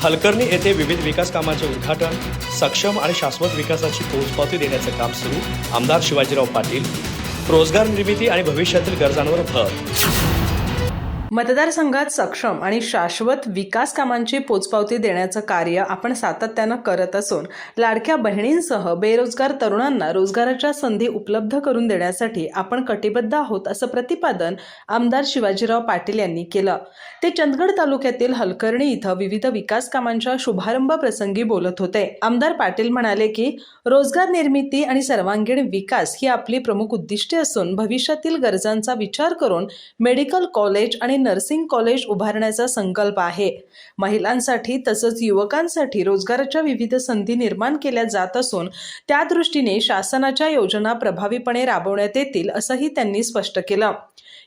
हलकर्णी येथे विविध विकास कामांचे उद्घाटन, सक्षम आणि शाश्वत विकासाची पोचपावती देण्याचे काम सुरू. आमदार शिवाजीराव पाटील. रोजगार निर्मिती आणि भविष्यातील गरजांवर भर. मतदारसंघात सक्षम आणि शाश्वत विकास कामांची पोचपावती देण्याचं कार्य आपण सातत्यानं करत असून लाडक्या बहिणींसह बेरोजगार तरुणांना रोजगाराच्या संधी उपलब्ध करून देण्यासाठी आपण कटिबद्ध आहोत, असं प्रतिपादन आमदार शिवाजीराव पाटील यांनी केलं. ते चंदगड तालुक्यातील हलकर्णी इथं विविध विकास कामांच्या शुभारंभ प्रसंगी बोलत होते. आमदार पाटील म्हणाले की रोजगार निर्मिती आणि सर्वांगीण विकास ही आपली प्रमुख उद्दिष्टे असून भविष्यातील गरजांचा विचार करून मेडिकल कॉलेज आणि नर्सिंग कॉलेज उभारण्याचा संकल्प आहे. महिलांसाठी तसंच युवकांसाठी रोजगाराच्या विविध संधी निर्माण केल्या जात असून त्या दृष्टीने शासनाच्या योजना प्रभावीपणे राबवण्यात येतील, असंही त्यांनी स्पष्ट केलं.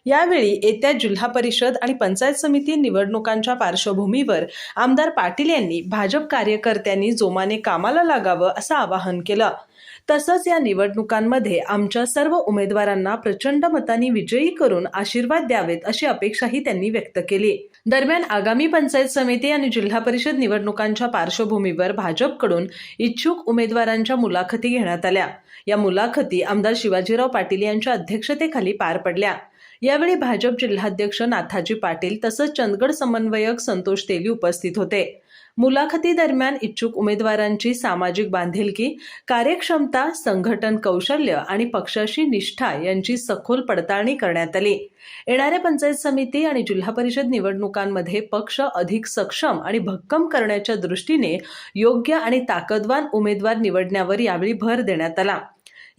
यावेळी येत्या जिल्हा परिषद आणि पंचायत समिती निवडणुकांच्या पार्श्वभूमीवर आमदार पाटील यांनी भाजप कार्यकर्त्यांनी जोमाने कामाला लागावं असं आवाहन केलं. तसंच या निवडणुकांमध्ये आमच्या सर्व उमेदवारांना प्रचंड मतांनी विजयी करून आशीर्वाद द्यावेत अशी अपेक्षाही त्यांनी व्यक्त केली. दरम्यान आगामी पंचायत समिती आणि जिल्हा परिषद निवडणुकांच्या पार्श्वभूमीवर भाजपकडून इच्छुक उमेदवारांच्या मुलाखती घेण्यात आल्या. या मुलाखती आमदार शिवाजीराव पाटील यांच्या अध्यक्षतेखाली पार पडल्या. यावेळी भाजप जिल्हाध्यक्ष नाथाजी पाटील तसंच चंदगड समन्वयक संतोष तेली उपस्थित होते. मुलाखती दरम्यान इच्छुक उमेदवारांची सामाजिक बांधिलकी, कार्यक्षमता, संघटन कौशल्य आणि पक्षाशी निष्ठा यांची सखोल पडताळणी करण्यात आली. येणाऱ्या पंचायत समिती आणि जिल्हा परिषद निवडणुकांमध्ये पक्ष अधिक सक्षम आणि भक्कम करण्याच्या दृष्टीने योग्य आणि ताकदवान उमेदवार निवडण्यावर यावेळी भर देण्यात आला.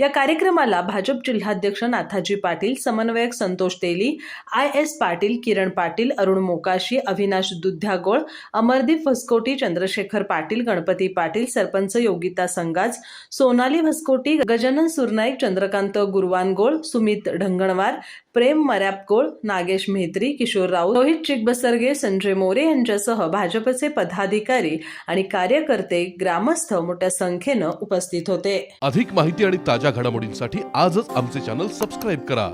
या कार्यक्रमाला भाजप जिल्हाध्यक्ष नाथाजी पाटील, समन्वयक संतोष तेली, IS पाटील, किरण पाटील, अरुण मोकाशी, अविनाश दुध्यागोळ, अमरदीप भस्कोटी, चंद्रशेखर पाटील, गणपती पाटील, सरपंच योगिता संगाज, सोनाली भस्कोटी, गजानन सुरनाईक, चंद्रकांत गुरवानगोळ, सुमित ढंगणवार, प्रेम मऱ्यापकोळ, नागेश मेहत्री, किशोर राऊत, रोहित चिकबसर्गे, संजय मोरे यांच्यासह भाजपचे पदाधिकारी आणि कार्यकर्ते, ग्रामस्थ मोठ्या संख्येनं उपस्थित होते. अधिक माहिती आणि ताज्या घडामोडींसाठी आजच आमचे चॅनल सबस्क्राईब करा.